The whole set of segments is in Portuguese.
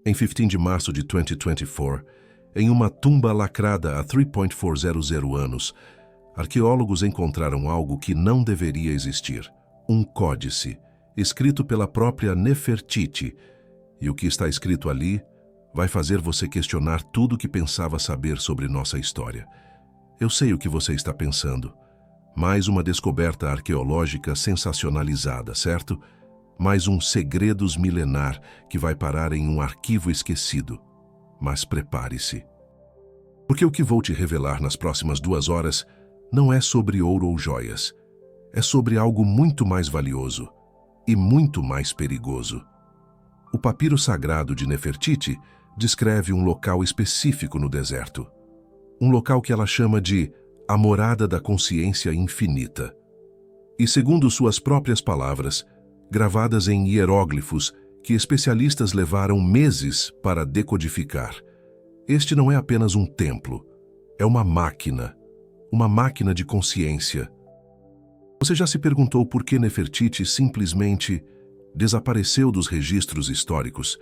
Em 15 de março de 2024, em uma tumba lacrada há 3.400 anos, arqueólogos encontraram algo que não deveria existir, um códice, escrito pela própria Nefertiti, e o que está escrito ali vai fazer você questionar tudo o que pensava saber sobre nossa história. Eu sei o que você está pensando. Mais uma descoberta arqueológica sensacionalizada, certo? Mais um segredos milenar que vai parar em um arquivo esquecido. Mas prepare-se. Porque o que vou te revelar nas próximas 2 horas não é sobre ouro ou joias. É sobre algo muito mais valioso e muito mais perigoso. O papiro sagrado de Nefertiti descreve um local específico no deserto. Um local que ela chama de a morada da consciência infinita. E segundo suas próprias palavras, gravadas em hieróglifos que especialistas levaram meses para decodificar, este não é apenas um templo, é uma máquina de consciência. Você já se perguntou por que Nefertiti simplesmente desapareceu dos registros históricos?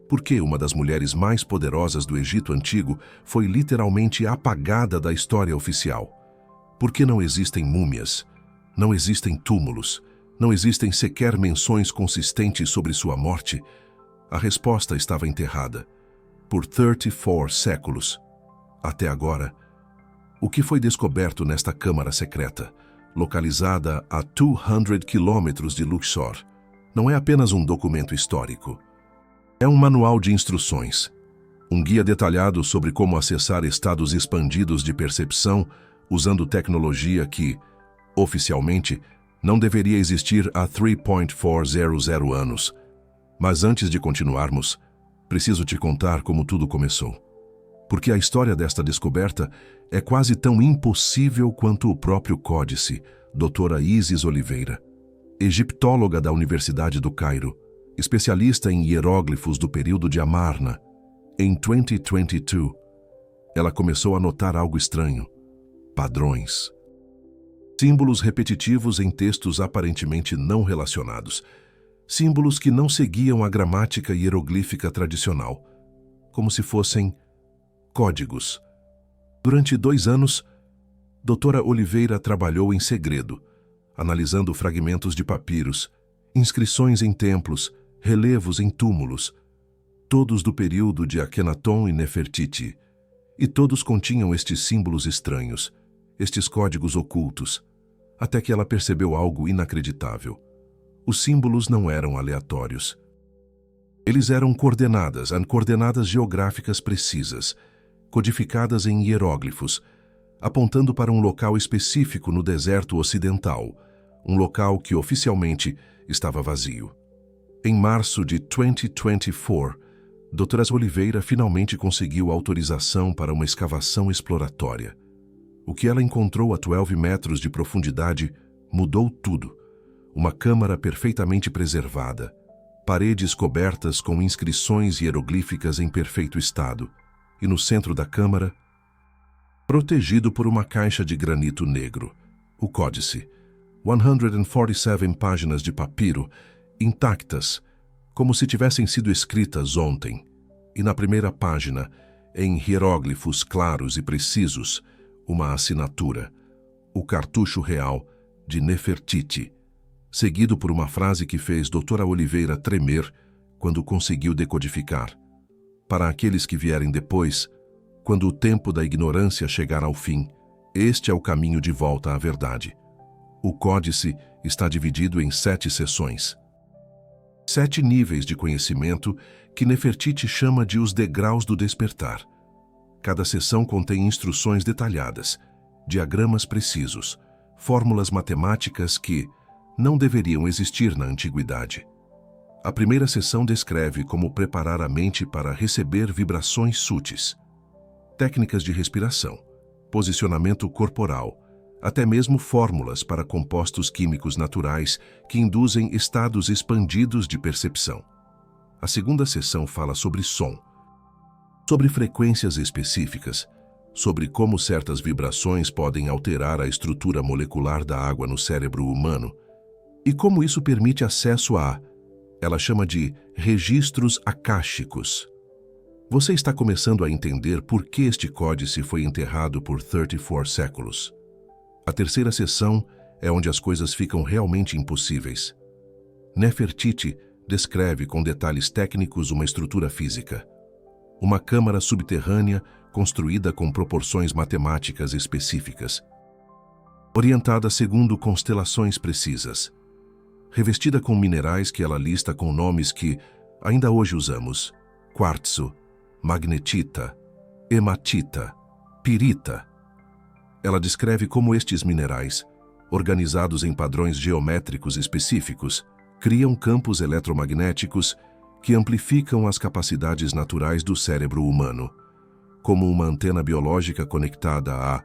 Por que uma das mulheres mais poderosas do Egito Antigo foi literalmente apagada da história oficial? Por que não existem múmias? Não existem túmulos? Não existem sequer menções consistentes sobre sua morte? A resposta estava enterrada por 34 séculos. Até agora, o que foi descoberto nesta câmara secreta, localizada a 200 quilômetros de Luxor, não é apenas um documento histórico. É um manual de instruções, um guia detalhado sobre como acessar estados expandidos de percepção usando tecnologia que, oficialmente, não deveria existir há 3.400 anos. Mas antes de continuarmos, preciso te contar como tudo começou. Porque a história desta descoberta é quase tão impossível quanto o próprio códice, doutora Isis Oliveira, egiptóloga da Universidade do Cairo, especialista em hieróglifos do período de Amarna. Em 2022, ela começou a notar algo estranho: padrões. Símbolos repetitivos em textos aparentemente não relacionados. Símbolos que não seguiam a gramática hieroglífica tradicional, como se fossem códigos. Durante 2 anos, doutora Oliveira trabalhou em segredo, analisando fragmentos de papiros, inscrições em templos, relevos em túmulos, todos do período de Akhenaton e Nefertiti, e todos continham estes símbolos estranhos, estes códigos ocultos, até que ela percebeu algo inacreditável. Os símbolos não eram aleatórios. Eles eram coordenadas geográficas precisas, codificadas em hieróglifos, apontando para um local específico no deserto ocidental, um local que oficialmente estava vazio. Em março de 2024, doutora Oliveira finalmente conseguiu autorização para uma escavação exploratória. O que ela encontrou a 12 metros de profundidade mudou tudo. Uma câmara perfeitamente preservada, paredes cobertas com inscrições hieroglíficas em perfeito estado, e no centro da câmara, protegido por uma caixa de granito negro, o códice, 147 páginas de papiro, intactas, como se tivessem sido escritas ontem, e na primeira página, em hieróglifos claros e precisos, uma assinatura, o cartucho real de Nefertiti, seguido por uma frase que fez doutora Oliveira tremer quando conseguiu decodificar. Para aqueles que vierem depois, quando o tempo da ignorância chegar ao fim, este é o caminho de volta à verdade. O códice está dividido em 7 seções. 7 níveis de conhecimento que Nefertiti chama de os degraus do despertar. Cada seção contém instruções detalhadas, diagramas precisos, fórmulas matemáticas que não deveriam existir na antiguidade. A primeira seção descreve como preparar a mente para receber vibrações sutis, técnicas de respiração, posicionamento corporal, até mesmo fórmulas para compostos químicos naturais que induzem estados expandidos de percepção. A segunda seção fala sobre som, sobre frequências específicas, sobre como certas vibrações podem alterar a estrutura molecular da água no cérebro humano e como isso permite acesso a, ela chama de registros akáshicos, Você está começando a entender por que este códice foi enterrado por 34 séculos. A terceira sessão é onde as coisas ficam realmente impossíveis. Nefertiti descreve com detalhes técnicos uma estrutura física. Uma câmara subterrânea construída com proporções matemáticas específicas, orientada segundo constelações precisas, revestida com minerais que ela lista com nomes que ainda hoje usamos: quartzo, magnetita, hematita, pirita. Ela descreve como estes minerais, organizados em padrões geométricos específicos, criam campos eletromagnéticos que amplificam as capacidades naturais do cérebro humano. Como uma antena biológica conectada a...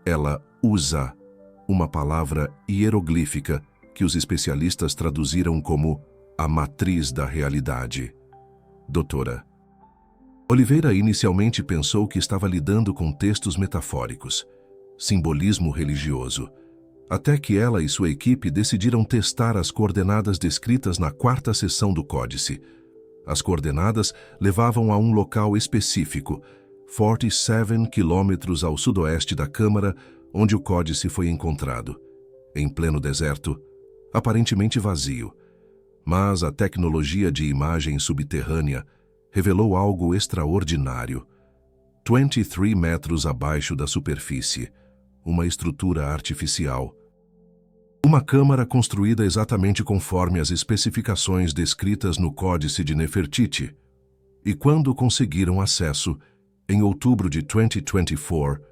Ela usa uma palavra hieroglífica que os especialistas traduziram como a matriz da realidade. Doutora Oliveira inicialmente pensou que estava lidando com textos metafóricos, simbolismo religioso, até que ela e sua equipe decidiram testar as coordenadas descritas na quarta seção do códice. As coordenadas levavam a um local específico, 47 quilômetros ao sudoeste da Câmara, onde o códice foi encontrado, em pleno deserto, aparentemente vazio. Mas a tecnologia de imagem subterrânea revelou algo extraordinário. 23 metros abaixo da superfície, uma estrutura artificial. Uma câmara construída exatamente conforme as especificações descritas no Códice de Nefertiti. E quando conseguiram acesso, em outubro de 2024,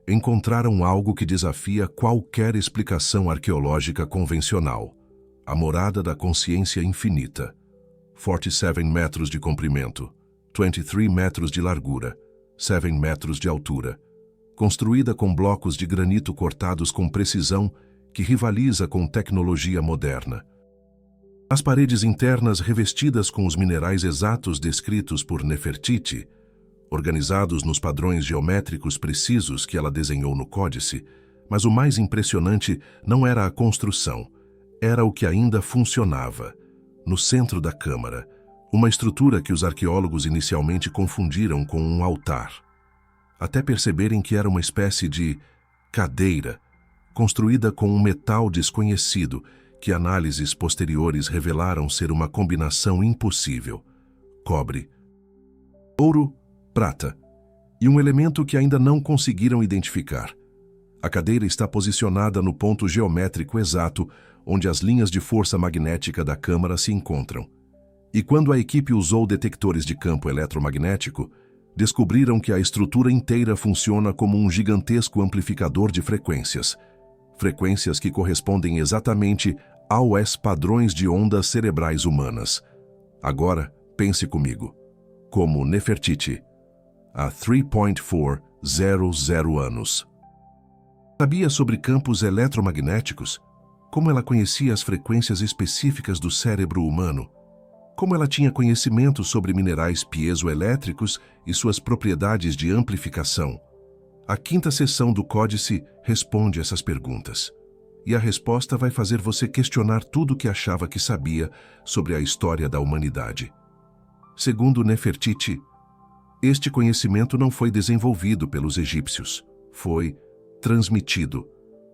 encontraram algo que desafia qualquer explicação arqueológica convencional: a morada da consciência infinita. 47 metros de comprimento, 23 metros de largura, 7 metros de altura, construída com blocos de granito cortados com precisão que rivaliza com tecnologia moderna. As paredes internas revestidas com os minerais exatos descritos por Nefertiti, organizados nos padrões geométricos precisos que ela desenhou no códice, mas o mais impressionante não era a construção, era o que ainda funcionava. No centro da câmara, uma estrutura que os arqueólogos inicialmente confundiram com um altar, até perceberem que era uma espécie de cadeira, construída com um metal desconhecido, que análises posteriores revelaram ser uma combinação impossível: cobre, ouro, prata, e um elemento que ainda não conseguiram identificar. A cadeira está posicionada no ponto geométrico exato onde as linhas de força magnética da câmara se encontram. E quando a equipe usou detectores de campo eletromagnético, descobriram que a estrutura inteira funciona como um gigantesco amplificador de frequências. Frequências que correspondem exatamente aos padrões de ondas cerebrais humanas. Agora, pense comigo. Como Nefertiti, há 3.400 anos. Sabia sobre campos eletromagnéticos? Como ela conhecia as frequências específicas do cérebro humano? Como ela tinha conhecimento sobre minerais piezoelétricos e suas propriedades de amplificação? A quinta seção do Códice responde essas perguntas. E a resposta vai fazer você questionar tudo o que achava que sabia sobre a história da humanidade. Segundo Nefertiti, este conhecimento não foi desenvolvido pelos egípcios, foi transmitido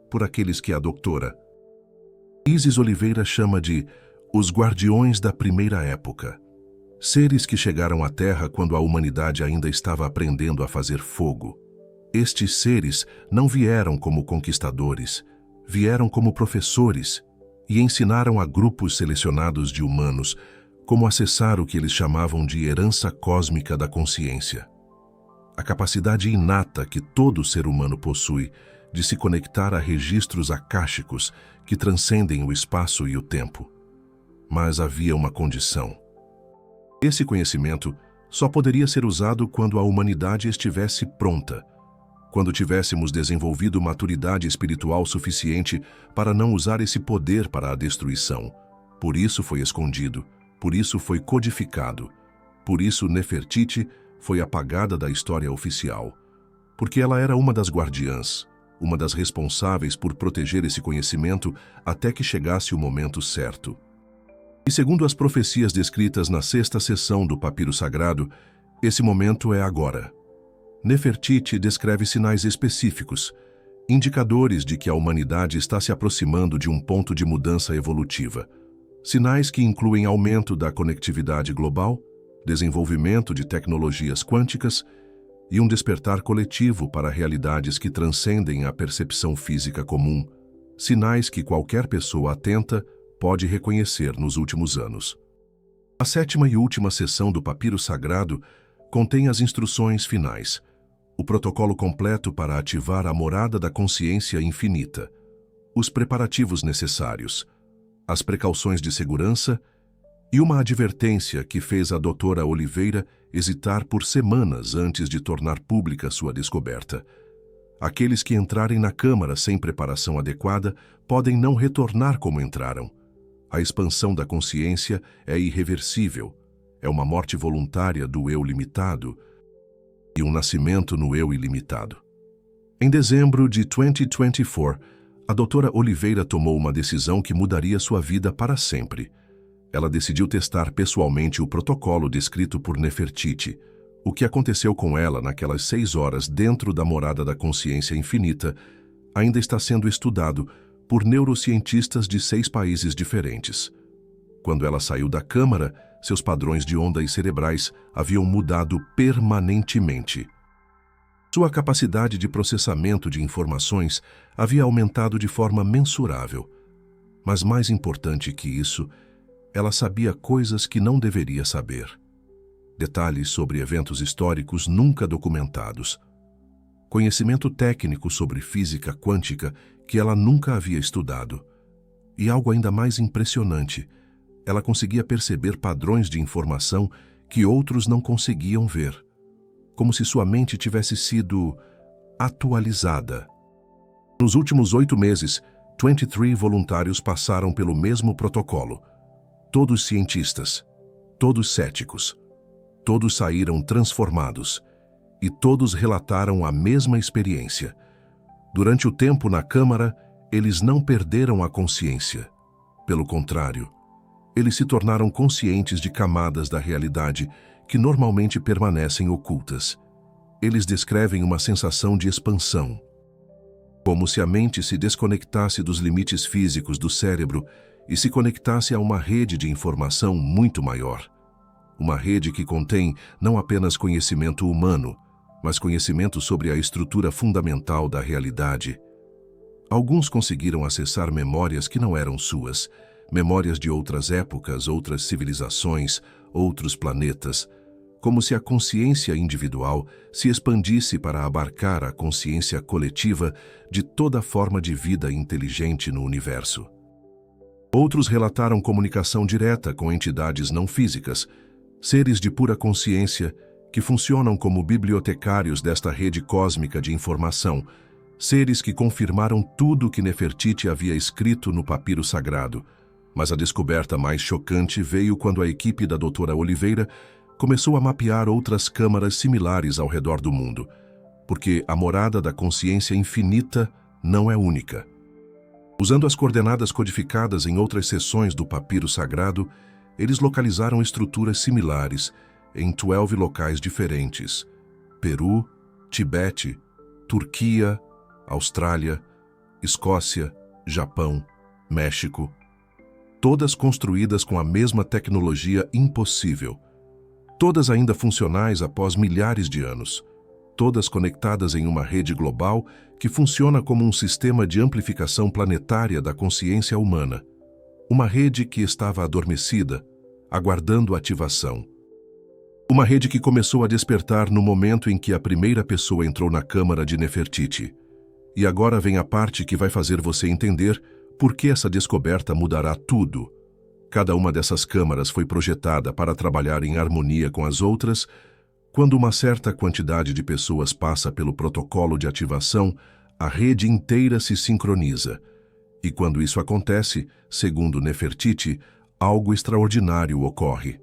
por aqueles que a doutora Isis Oliveira chama de os guardiões da primeira época. Seres que chegaram à Terra quando a humanidade ainda estava aprendendo a fazer fogo. Estes seres não vieram como conquistadores, vieram como professores e ensinaram a grupos selecionados de humanos como acessar o que eles chamavam de herança cósmica da consciência. A capacidade inata que todo ser humano possui de se conectar a registros akáshicos que transcendem o espaço e o tempo. Mas havia uma condição. Esse conhecimento só poderia ser usado quando a humanidade estivesse pronta, quando tivéssemos desenvolvido maturidade espiritual suficiente para não usar esse poder para a destruição. Por isso foi escondido, por isso foi codificado, por isso Nefertiti foi apagada da história oficial, porque ela era uma das guardiãs, uma das responsáveis por proteger esse conhecimento até que chegasse o momento certo. E segundo as profecias descritas na sexta seção do Papiro Sagrado, Esse momento é agora. Nefertiti descreve sinais específicos, indicadores de que a humanidade está se aproximando de um ponto de mudança evolutiva. Sinais que incluem aumento da conectividade global, desenvolvimento de tecnologias quânticas e um despertar coletivo para realidades que transcendem a percepção física comum, sinais que qualquer pessoa atenta pode reconhecer nos últimos anos. A sétima e última seção do Papiro Sagrado contém as instruções finais, o protocolo completo para ativar a morada da consciência infinita, os preparativos necessários, as precauções de segurança e uma advertência que fez a doutora Oliveira hesitar por semanas antes de tornar pública sua descoberta. Aqueles que entrarem na câmara sem preparação adequada podem não retornar como entraram. A expansão da consciência é irreversível, é uma morte voluntária do eu limitado e um nascimento no eu ilimitado. Em dezembro de 2024, a doutora Oliveira tomou uma decisão que mudaria sua vida para sempre. Ela decidiu testar pessoalmente o protocolo descrito por Nefertiti. O que aconteceu com ela naquelas 6 horas dentro da morada da consciência infinita ainda está sendo estudado por neurocientistas de 6 países diferentes. Quando ela saiu da câmara, seus padrões de ondas cerebrais haviam mudado permanentemente. Sua capacidade de processamento de informações havia aumentado de forma mensurável. Mas mais importante que isso, ela sabia coisas que não deveria saber. Detalhes sobre eventos históricos nunca documentados. Conhecimento técnico sobre física quântica que ela nunca havia estudado. E algo ainda mais impressionante, ela conseguia perceber padrões de informação que outros não conseguiam ver, como se sua mente tivesse sido atualizada. Nos últimos 8 meses, 23 voluntários passaram pelo mesmo protocolo. Todos cientistas, todos céticos, todos saíram transformados e todos relataram a mesma experiência. Durante o tempo na câmara, eles não perderam a consciência. Pelo contrário, eles se tornaram conscientes de camadas da realidade que normalmente permanecem ocultas. Eles descrevem uma sensação de expansão, como se a mente se desconectasse dos limites físicos do cérebro e se conectasse a uma rede de informação muito maior. Uma rede que contém não apenas conhecimento humano, mas conhecimento sobre a estrutura fundamental da realidade. Alguns conseguiram acessar memórias que não eram suas, memórias de outras épocas, outras civilizações, outros planetas, como se a consciência individual se expandisse para abarcar a consciência coletiva de toda forma de vida inteligente no universo. Outros relataram comunicação direta com entidades não físicas, seres de pura consciência que funcionam como bibliotecários desta rede cósmica de informação, seres que confirmaram tudo o que Nefertiti havia escrito no Papiro Sagrado. Mas a descoberta mais chocante veio quando a equipe da doutora Oliveira começou a mapear outras câmaras similares ao redor do mundo, porque a morada da consciência infinita não é única. Usando as coordenadas codificadas em outras seções do Papiro Sagrado, eles localizaram estruturas similares em 12 locais diferentes: Peru, Tibete, Turquia, Austrália, Escócia, Japão, México, todas construídas com a mesma tecnologia impossível, todas ainda funcionais após milhares de anos, todas conectadas em uma rede global que funciona como um sistema de amplificação planetária da consciência humana, uma rede que estava adormecida, aguardando ativação. Uma rede que começou a despertar no momento em que a primeira pessoa entrou na câmara de Nefertiti. E agora vem a parte que vai fazer você entender por que essa descoberta mudará tudo. Cada uma dessas câmaras foi projetada para trabalhar em harmonia com as outras. Quando uma certa quantidade de pessoas passa pelo protocolo de ativação, a rede inteira se sincroniza. E quando isso acontece, segundo Nefertiti, algo extraordinário ocorre.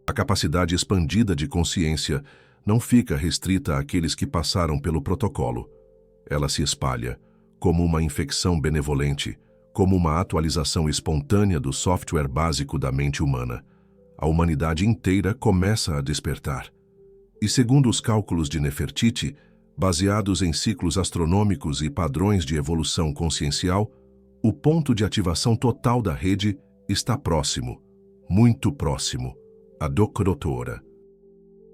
A capacidade expandida de consciência não fica restrita àqueles que passaram pelo protocolo. Ela se espalha, como uma infecção benevolente, como uma atualização espontânea do software básico da mente humana. A humanidade inteira começa a despertar. E segundo os cálculos de Nefertiti, baseados em ciclos astronômicos e padrões de evolução consciencial, o ponto de ativação total da rede está próximo, muito próximo, a doutora.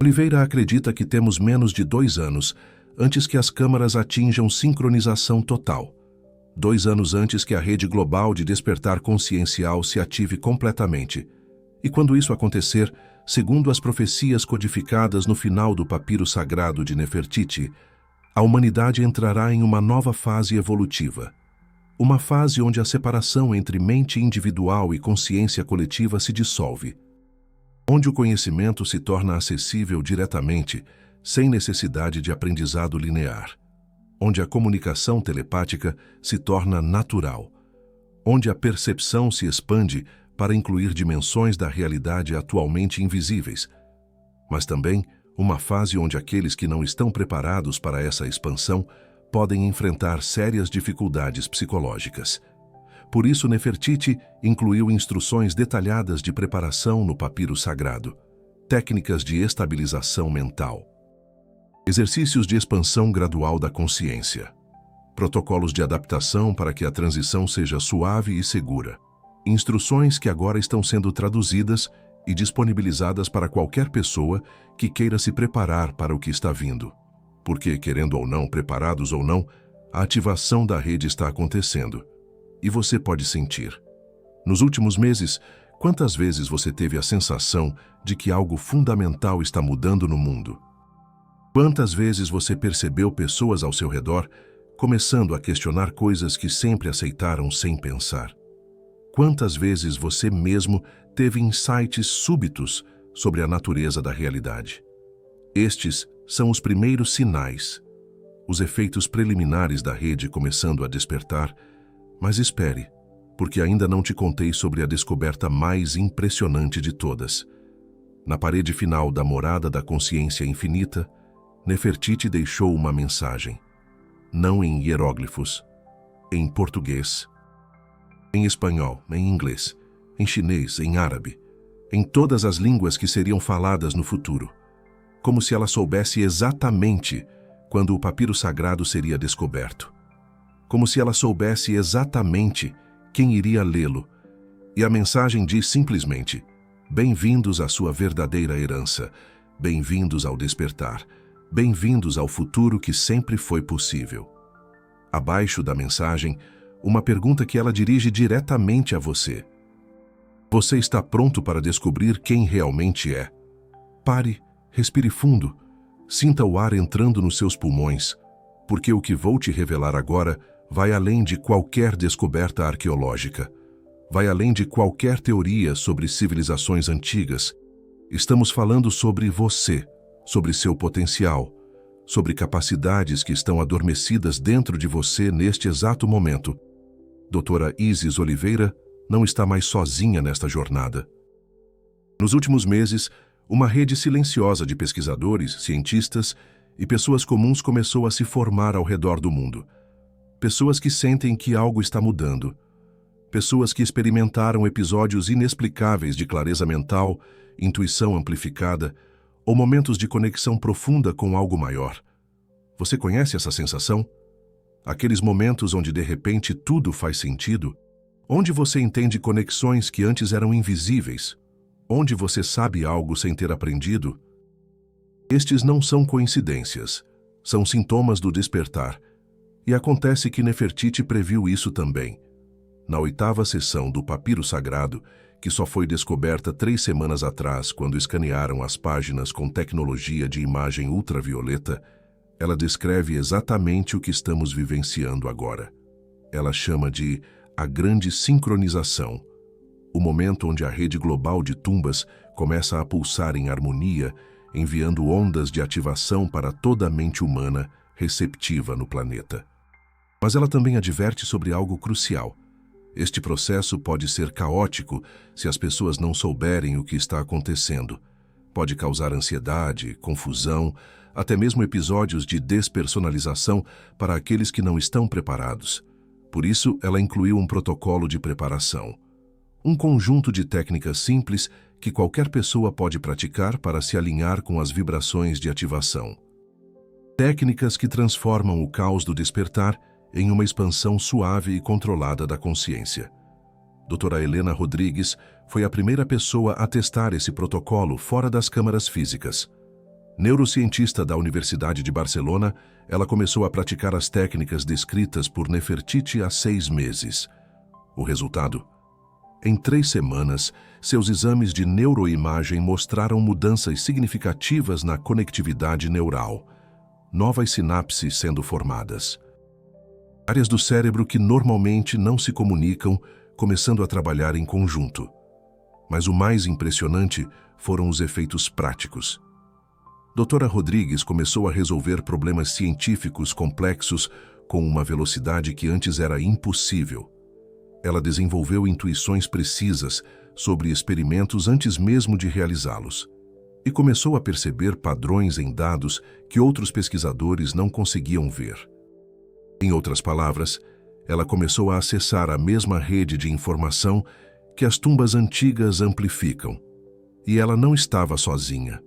Oliveira acredita que temos menos de 2 anos antes que as câmaras atinjam sincronização total. 2 anos antes que a rede global de despertar consciencial se ative completamente. E quando isso acontecer, segundo as profecias codificadas no final do papiro sagrado de Nefertiti, a humanidade entrará em uma nova fase evolutiva. Uma fase onde a separação entre mente individual e consciência coletiva se dissolve. Onde o conhecimento se torna acessível diretamente, sem necessidade de aprendizado linear. Onde a comunicação telepática se torna natural. Onde a percepção se expande para incluir dimensões da realidade atualmente invisíveis. Mas também uma fase onde aqueles que não estão preparados para essa expansão podem enfrentar sérias dificuldades psicológicas. Por isso, Nefertiti incluiu instruções detalhadas de preparação no papiro sagrado, técnicas de estabilização mental, exercícios de expansão gradual da consciência, protocolos de adaptação para que a transição seja suave e segura, instruções que agora estão sendo traduzidas e disponibilizadas para qualquer pessoa que queira se preparar para o que está vindo. Porque, querendo ou não, preparados ou não, a ativação da rede está acontecendo. E você pode sentir. Nos últimos meses, quantas vezes você teve a sensação de que algo fundamental está mudando no mundo? Quantas vezes você percebeu pessoas ao seu redor começando a questionar coisas que sempre aceitaram sem pensar? Quantas vezes você mesmo teve insights súbitos sobre a natureza da realidade? Estes são os primeiros sinais, os efeitos preliminares da rede começando a despertar, mas espere, porque ainda não te contei sobre a descoberta mais impressionante de todas. Na parede final da morada da consciência infinita, Nefertiti deixou uma mensagem, não em hieróglifos, em português, em espanhol, em inglês, em chinês, em árabe, em todas as línguas que seriam faladas no futuro, como se ela soubesse exatamente quando o papiro sagrado seria descoberto, como se ela soubesse exatamente quem iria lê-lo, e a mensagem diz simplesmente: bem-vindos à sua verdadeira herança, bem-vindos ao despertar, bem-vindos ao futuro que sempre foi possível. Abaixo da mensagem, uma pergunta que ela dirige diretamente a você. Você está pronto para descobrir quem realmente é? Pare, respire fundo, sinta o ar entrando nos seus pulmões, porque o que vou te revelar agora vai além de qualquer descoberta arqueológica, vai além de qualquer teoria sobre civilizações antigas. Estamos falando sobre você, sobre seu potencial, sobre capacidades que estão adormecidas dentro de você neste exato momento. Doutora Isis Oliveira não está mais sozinha nesta jornada. Nos últimos meses, uma rede silenciosa de pesquisadores, cientistas e pessoas comuns começou a se formar ao redor do mundo. Pessoas que sentem que algo está mudando. Pessoas que experimentaram episódios inexplicáveis de clareza mental, intuição amplificada ou momentos de conexão profunda com algo maior. Você conhece essa sensação? Aqueles momentos onde de repente tudo faz sentido? Onde você entende conexões que antes eram invisíveis? Onde você sabe algo sem ter aprendido? Estes não são coincidências, são sintomas do despertar. E acontece que Nefertiti previu isso também. Na 8ª sessão do Papiro Sagrado, que só foi descoberta 3 semanas atrás quando escanearam as páginas com tecnologia de imagem ultravioleta, ela descreve exatamente o que estamos vivenciando agora. Ela chama de a grande sincronização, o momento onde a rede global de tumbas começa a pulsar em harmonia, enviando ondas de ativação para toda a mente humana receptiva no planeta. Mas ela também adverte sobre algo crucial. Este processo pode ser caótico se as pessoas não souberem o que está acontecendo. Pode causar ansiedade, confusão, até mesmo episódios de despersonalização para aqueles que não estão preparados. Por isso, ela incluiu um protocolo de preparação. Um conjunto de técnicas simples que qualquer pessoa pode praticar para se alinhar com as vibrações de ativação. Técnicas que transformam o caos do despertar em uma expansão suave e controlada da consciência. Doutora Helena Rodrigues foi a primeira pessoa a testar esse protocolo fora das câmaras físicas. Neurocientista da Universidade de Barcelona, ela começou a praticar as técnicas descritas por Nefertiti há 6 meses. O resultado? Em 3 semanas, seus exames de neuroimagem mostraram mudanças significativas na conectividade neural, novas sinapses sendo formadas. Áreas do cérebro que normalmente não se comunicam, começando a trabalhar em conjunto. Mas o mais impressionante foram os efeitos práticos. Doutora Rodrigues começou a resolver problemas científicos complexos com uma velocidade que antes era impossível. Ela desenvolveu intuições precisas sobre experimentos antes mesmo de realizá-los, e começou a perceber padrões em dados que outros pesquisadores não conseguiam ver. Em outras palavras, ela começou a acessar a mesma rede de informação que as tumbas antigas amplificam. E ela não estava sozinha.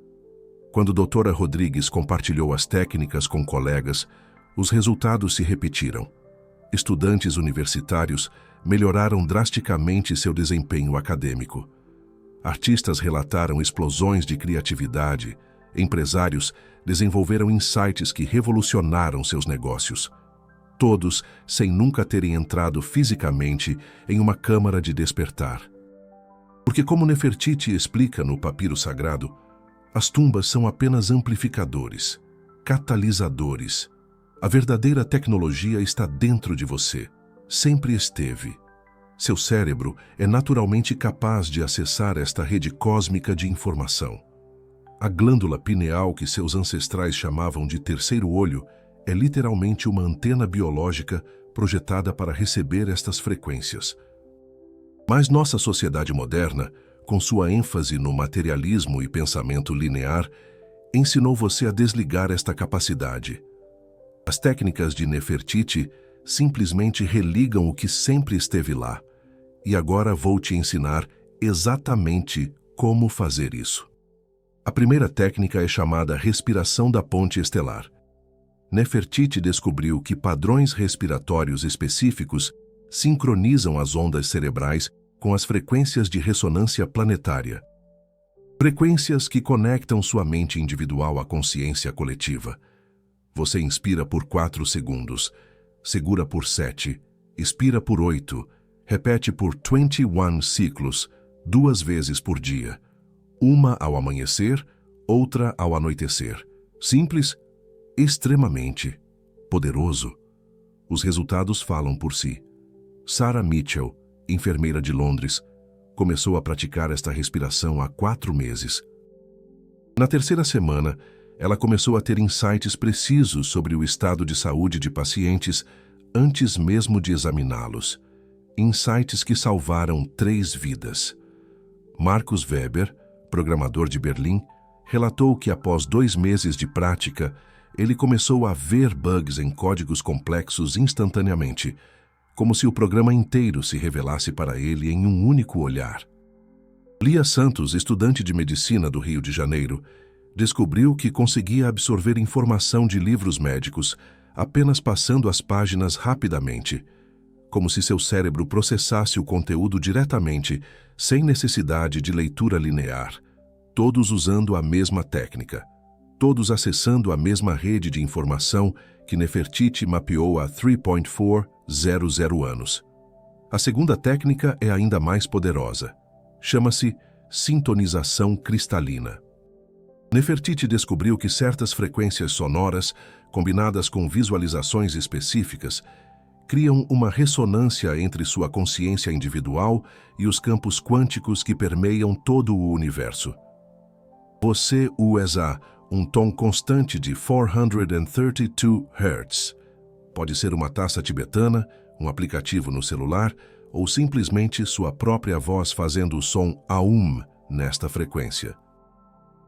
Quando a doutora Rodrigues compartilhou as técnicas com colegas, os resultados se repetiram. Estudantes universitários melhoraram drasticamente seu desempenho acadêmico. Artistas relataram explosões de criatividade, empresários desenvolveram insights que revolucionaram seus negócios. Todos sem nunca terem entrado fisicamente em uma câmara de despertar. Porque, como Nefertiti explica no Papiro Sagrado, as tumbas são apenas amplificadores, catalisadores. A verdadeira tecnologia está dentro de você, sempre esteve. Seu cérebro é naturalmente capaz de acessar esta rede cósmica de informação. A glândula pineal que seus ancestrais chamavam de terceiro olho é literalmente uma antena biológica projetada para receber estas frequências. Mas nossa sociedade moderna, com sua ênfase no materialismo e pensamento linear, ensinou você a desligar esta capacidade. As técnicas de Nefertiti simplesmente religam o que sempre esteve lá. E agora vou te ensinar exatamente como fazer isso. A primeira técnica é chamada respiração da ponte estelar. Nefertiti descobriu que padrões respiratórios específicos sincronizam as ondas cerebrais com as frequências de ressonância planetária. Frequências que conectam sua mente individual à consciência coletiva. Você inspira por 4 segundos, segura por 7, expira por 8, repete por 21 ciclos, 2 vezes por dia. Uma ao amanhecer, outra ao anoitecer. Simples, extremamente poderoso. Os resultados falam por si. Sarah Mitchell, enfermeira de Londres, começou a praticar esta respiração há 4 meses. Na 3ª semana, ela começou a ter insights precisos sobre o estado de saúde de pacientes antes mesmo de examiná-los. Insights que salvaram 3 vidas. Marcus Weber, programador de Berlim, relatou que após 2 meses de prática, ele começou a ver bugs em códigos complexos instantaneamente, como se o programa inteiro se revelasse para ele em um único olhar. Lia Santos, estudante de medicina do Rio de Janeiro, descobriu que conseguia absorver informação de livros médicos apenas passando as páginas rapidamente, como se seu cérebro processasse o conteúdo diretamente, sem necessidade de leitura linear, todos usando a mesma técnica, todos acessando a mesma rede de informação que Nefertiti mapeou há 3.400 anos. A segunda técnica é ainda mais poderosa. Chama-se sintonização cristalina. Nefertiti descobriu que certas frequências sonoras, combinadas com visualizações específicas, criam uma ressonância entre sua consciência individual e os campos quânticos que permeiam todo o universo. Você usa um tom constante de 432 Hz. Pode ser uma taça tibetana, um aplicativo no celular ou simplesmente sua própria voz fazendo o som Aum nesta frequência.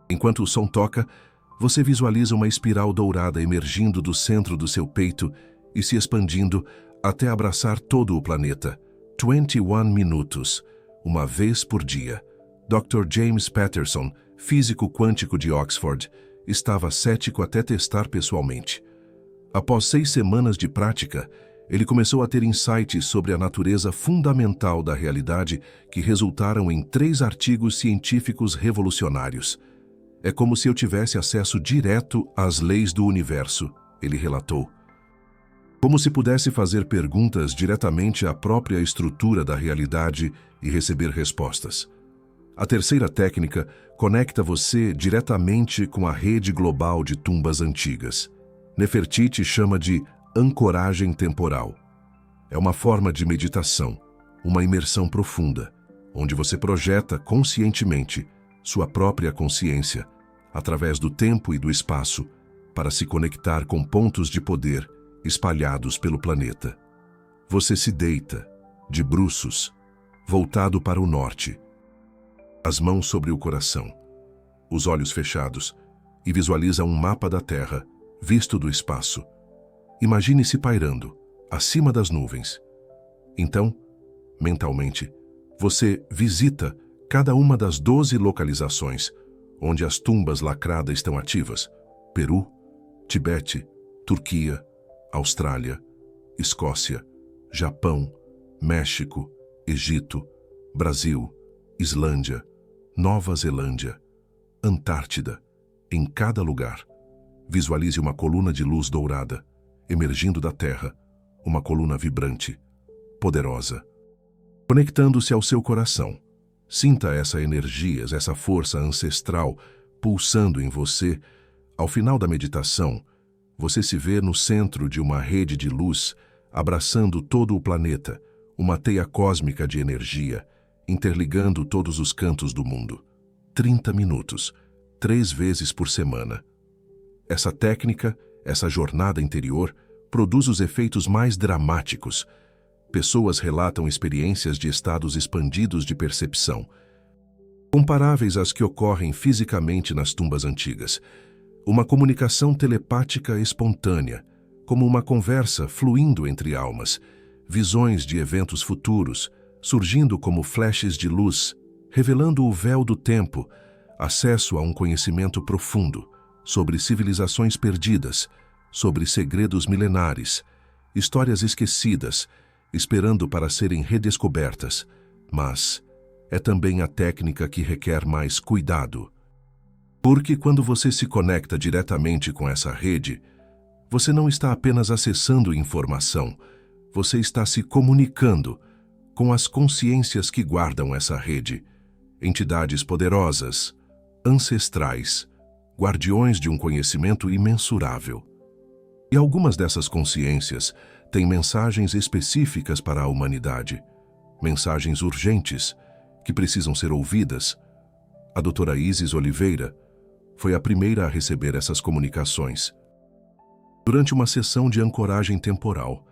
Enquanto o som toca, você visualiza uma espiral dourada emergindo do centro do seu peito e se expandindo até abraçar todo o planeta. 21 minutos, uma vez por dia, Dr. James Patterson, físico quântico de Oxford, estava cético até testar pessoalmente. Após 6 semanas de prática, ele começou a ter insights sobre a natureza fundamental da realidade que resultaram em 3 artigos científicos revolucionários. É como se eu tivesse acesso direto às leis do universo, ele relatou. Como se pudesse fazer perguntas diretamente à própria estrutura da realidade e receber respostas. A terceira técnica conecta você diretamente com a rede global de tumbas antigas. Nefertiti chama de ancoragem temporal. É uma forma de meditação, uma imersão profunda, onde você projeta conscientemente sua própria consciência, através do tempo e do espaço, para se conectar com pontos de poder espalhados pelo planeta. Você se deita, de bruços, voltado para o norte, as mãos sobre o coração, os olhos fechados, e visualiza um mapa da Terra, visto do espaço. Imagine-se pairando, acima das nuvens. Então, mentalmente, você visita cada uma das 12 localizações onde as tumbas lacradas estão ativas: Peru, Tibete, Turquia, Austrália, Escócia, Japão, México, Egito, Brasil, Islândia, Nova Zelândia, Antártida. Em cada lugar, visualize uma coluna de luz dourada, emergindo da Terra, uma coluna vibrante, poderosa. Conectando-se ao seu coração, sinta essa energia, essa força ancestral pulsando em você. Ao final da meditação, você se vê no centro de uma rede de luz, abraçando todo o planeta, uma teia cósmica de energia, interligando todos os cantos do mundo. 30 minutos, 3 vezes por semana. Essa técnica, essa jornada interior, produz os efeitos mais dramáticos. Pessoas relatam experiências de estados expandidos de percepção, comparáveis às que ocorrem fisicamente nas tumbas antigas. Uma comunicação telepática espontânea, como uma conversa fluindo entre almas, visões de eventos futuros, surgindo como flashes de luz, revelando o véu do tempo, acesso a um conhecimento profundo sobre civilizações perdidas, sobre segredos milenares, histórias esquecidas, esperando para serem redescobertas, mas é também a técnica que requer mais cuidado. Porque quando você se conecta diretamente com essa rede, você não está apenas acessando informação, você está se comunicando com as consciências que guardam essa rede, entidades poderosas, ancestrais, guardiões de um conhecimento imensurável. E algumas dessas consciências têm mensagens específicas para a humanidade, mensagens urgentes que precisam ser ouvidas. A doutora Isis Oliveira foi a primeira a receber essas comunicações. Durante uma sessão de ancoragem temporal,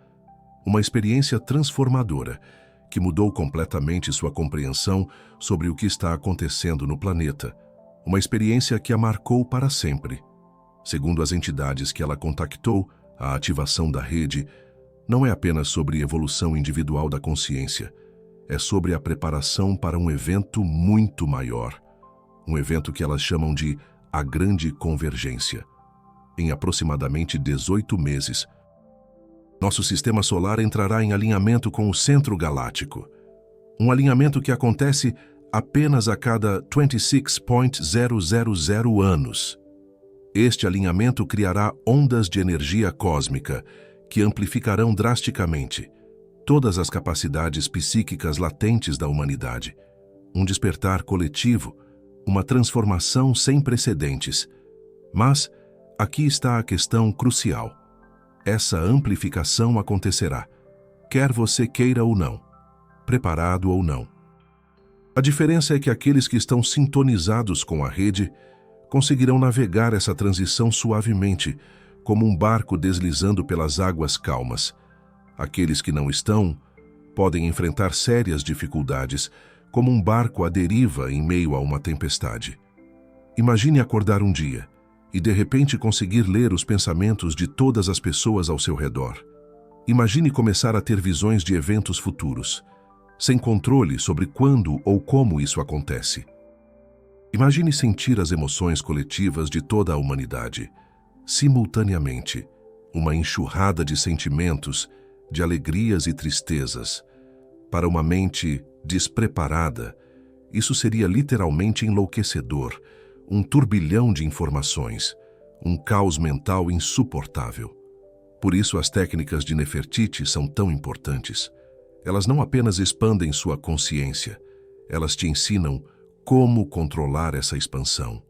uma experiência transformadora que mudou completamente sua compreensão sobre o que está acontecendo no planeta, uma experiência que a marcou para sempre. Segundo as entidades que ela contactou, a ativação da rede não é apenas sobre evolução individual da consciência, é sobre a preparação para um evento muito maior, um evento que elas chamam de a Grande Convergência. Em aproximadamente 18 meses, nosso sistema solar entrará em alinhamento com o centro galáctico. Um alinhamento que acontece apenas a cada 26.000 anos. Este alinhamento criará ondas de energia cósmica que amplificarão drasticamente todas as capacidades psíquicas latentes da humanidade. Um despertar coletivo, uma transformação sem precedentes. Mas aqui está a questão crucial. Essa amplificação acontecerá, quer você queira ou não, preparado ou não. A diferença é que aqueles que estão sintonizados com a rede conseguirão navegar essa transição suavemente, como um barco deslizando pelas águas calmas. Aqueles que não estão podem enfrentar sérias dificuldades, como um barco à deriva em meio a uma tempestade. Imagine acordar um dia e de repente conseguir ler os pensamentos de todas as pessoas ao seu redor. Imagine começar a ter visões de eventos futuros, sem controle sobre quando ou como isso acontece. Imagine sentir as emoções coletivas de toda a humanidade, simultaneamente, uma enxurrada de sentimentos, de alegrias e tristezas. Para uma mente despreparada, isso seria literalmente enlouquecedor, um turbilhão de informações, um caos mental insuportável. Por isso as técnicas de Nefertiti são tão importantes. Elas não apenas expandem sua consciência, elas te ensinam como controlar essa expansão,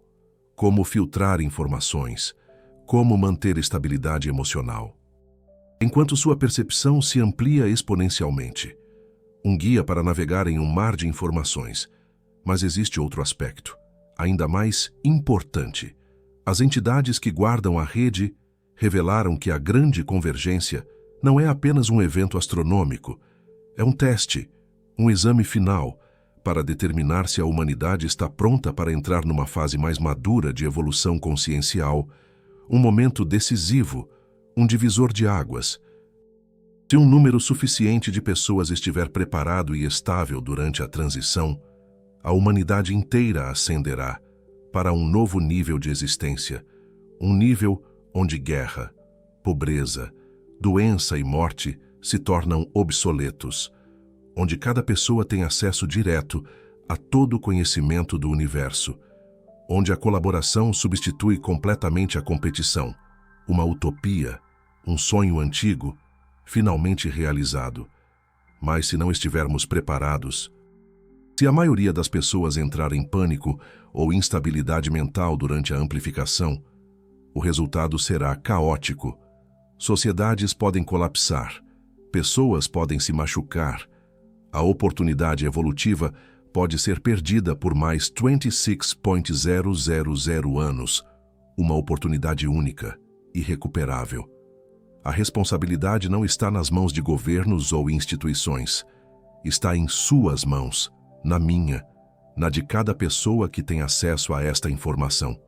como filtrar informações, como manter estabilidade emocional. Enquanto sua percepção se amplia exponencialmente, um guia para navegar em um mar de informações. Mas existe outro aspecto, ainda mais importante. As entidades que guardam a rede revelaram que a grande convergência não é apenas um evento astronômico, é um teste, um exame final, para determinar se a humanidade está pronta para entrar numa fase mais madura de evolução consciencial, um momento decisivo, um divisor de águas. Se um número suficiente de pessoas estiver preparado e estável durante a transição, a humanidade inteira ascenderá para um novo nível de existência, um nível onde guerra, pobreza, doença e morte se tornam obsoletos, onde cada pessoa tem acesso direto a todo o conhecimento do universo, onde a colaboração substitui completamente a competição, uma utopia, um sonho antigo, finalmente realizado. Mas se não estivermos preparados, se a maioria das pessoas entrar em pânico ou instabilidade mental durante a amplificação, o resultado será caótico. Sociedades podem colapsar, pessoas podem se machucar, a oportunidade evolutiva pode ser perdida por mais 26.000 anos, uma oportunidade única, irrecuperável. A responsabilidade não está nas mãos de governos ou instituições, está em suas mãos, na minha, na de cada pessoa que tem acesso a esta informação.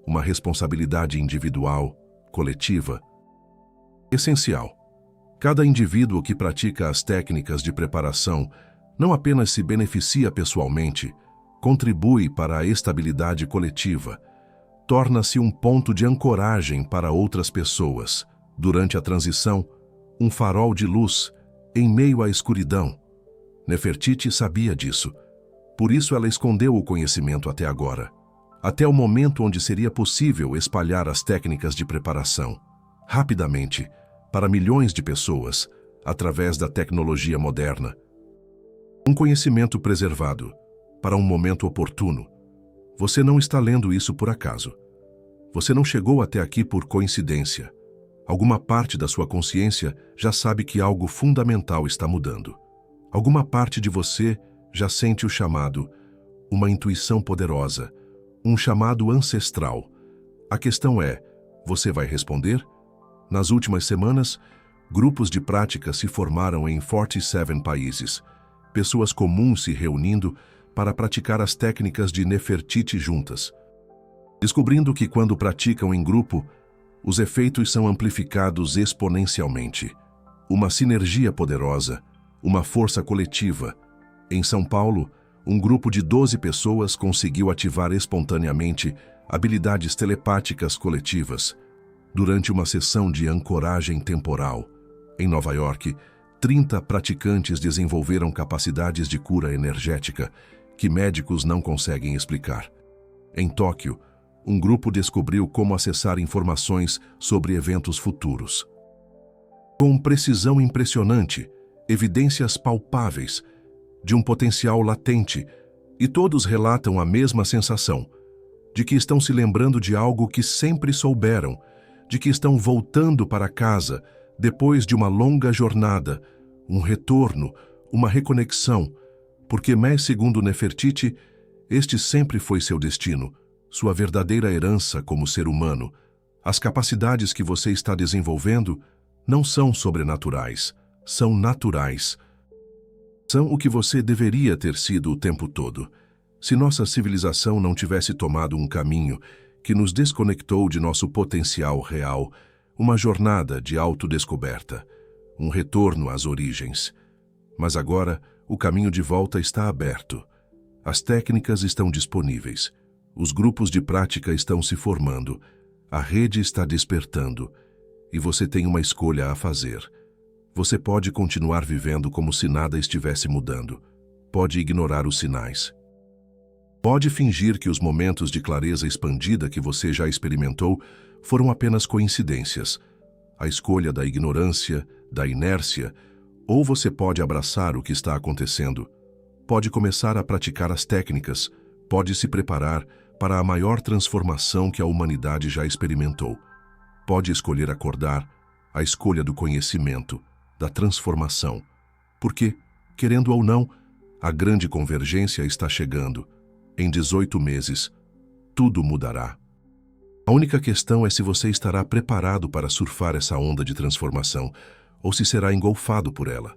Uma responsabilidade individual, coletiva, essencial. Cada indivíduo que pratica as técnicas de preparação não apenas se beneficia pessoalmente, contribui para a estabilidade coletiva, torna-se um ponto de ancoragem para outras pessoas. Durante a transição, um farol de luz em meio à escuridão. Nefertiti sabia disso. Por isso ela escondeu o conhecimento até agora, até o momento onde seria possível espalhar as técnicas de preparação, rapidamente, para milhões de pessoas, através da tecnologia moderna. Um conhecimento preservado, para um momento oportuno. Você não está lendo isso por acaso. Você não chegou até aqui por coincidência. Alguma parte da sua consciência já sabe que algo fundamental está mudando. Alguma parte de você já sente o chamado, uma intuição poderosa, um chamado ancestral. A questão é, você vai responder? Nas últimas semanas, grupos de prática se formaram em 47 países, pessoas comuns se reunindo para praticar as técnicas de Nefertiti juntas, descobrindo que quando praticam em grupo, os efeitos são amplificados exponencialmente. Uma sinergia poderosa, uma força coletiva. Em São Paulo, um grupo de 12 pessoas conseguiu ativar espontaneamente habilidades telepáticas coletivas durante uma sessão de ancoragem temporal. Em Nova York, 30 praticantes desenvolveram capacidades de cura energética que médicos não conseguem explicar. Em Tóquio, um grupo descobriu como acessar informações sobre eventos futuros. Com precisão impressionante, evidências palpáveis de um potencial latente, e todos relatam a mesma sensação, de que estão se lembrando de algo que sempre souberam, de que estão voltando para casa depois de uma longa jornada, um retorno, uma reconexão, porque, segundo Nefertiti, este sempre foi seu destino, sua verdadeira herança como ser humano. As capacidades que você está desenvolvendo não são sobrenaturais, são naturais. São o que você deveria ter sido o tempo todo. Se nossa civilização não tivesse tomado um caminho que nos desconectou de nosso potencial real, uma jornada de autodescoberta, um retorno às origens. Mas agora, o caminho de volta está aberto. As técnicas estão disponíveis. Os grupos de prática estão se formando, a rede está despertando, e você tem uma escolha a fazer. Você pode continuar vivendo como se nada estivesse mudando. Pode ignorar os sinais. Pode fingir que os momentos de clareza expandida que você já experimentou foram apenas coincidências. A escolha da ignorância, da inércia, ou você pode abraçar o que está acontecendo. Pode começar a praticar as técnicas, pode se preparar para a maior transformação que a humanidade já experimentou. Pode escolher acordar, a escolha do conhecimento, da transformação. Porque, querendo ou não, a grande convergência está chegando. Em 18 meses, tudo mudará. A única questão é se você estará preparado para surfar essa onda de transformação ou se será engolfado por ela.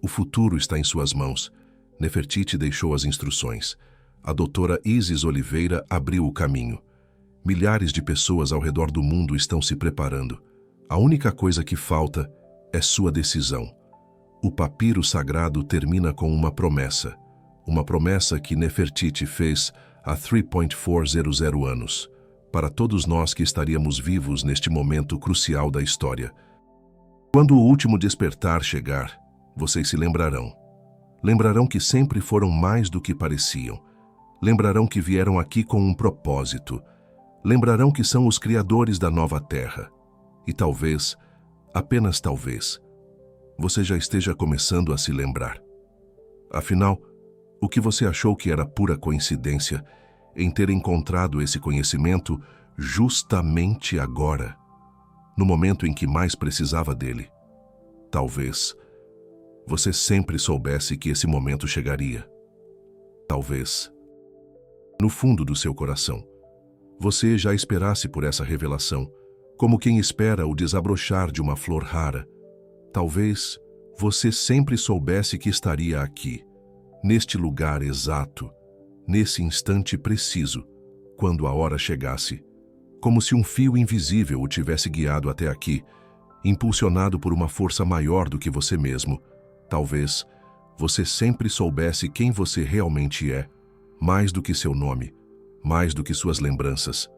O futuro está em suas mãos. Nefertiti deixou as instruções. A doutora Isis Oliveira abriu o caminho. Milhares de pessoas ao redor do mundo estão se preparando. A única coisa que falta é sua decisão. O papiro sagrado termina com uma promessa que Nefertiti fez há 3.400 anos, para todos nós que estaríamos vivos neste momento crucial da história. Quando o último despertar chegar, vocês se lembrarão. Lembrarão que sempre foram mais do que pareciam. Lembrarão que vieram aqui com um propósito. Lembrarão que são os criadores da nova terra. E talvez, apenas talvez, você já esteja começando a se lembrar. Afinal, o que você achou que era pura coincidência em ter encontrado esse conhecimento justamente agora, no momento em que mais precisava dele? Talvez você sempre soubesse que esse momento chegaria. Talvez, no fundo do seu coração, você já esperasse por essa revelação, como quem espera o desabrochar de uma flor rara. Talvez você sempre soubesse que estaria aqui, neste lugar exato, nesse instante preciso, quando a hora chegasse, como se um fio invisível o tivesse guiado até aqui, impulsionado por uma força maior do que você mesmo. Talvez você sempre soubesse quem você realmente é, mais do que seu nome, mais do que suas lembranças,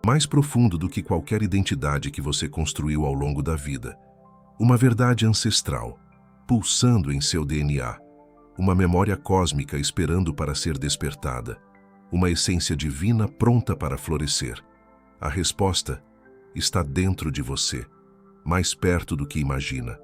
mais profundo do que qualquer identidade que você construiu ao longo da vida. Uma verdade ancestral, pulsando em seu DNA, uma memória cósmica esperando para ser despertada, uma essência divina pronta para florescer. A resposta está dentro de você, mais perto do que imagina.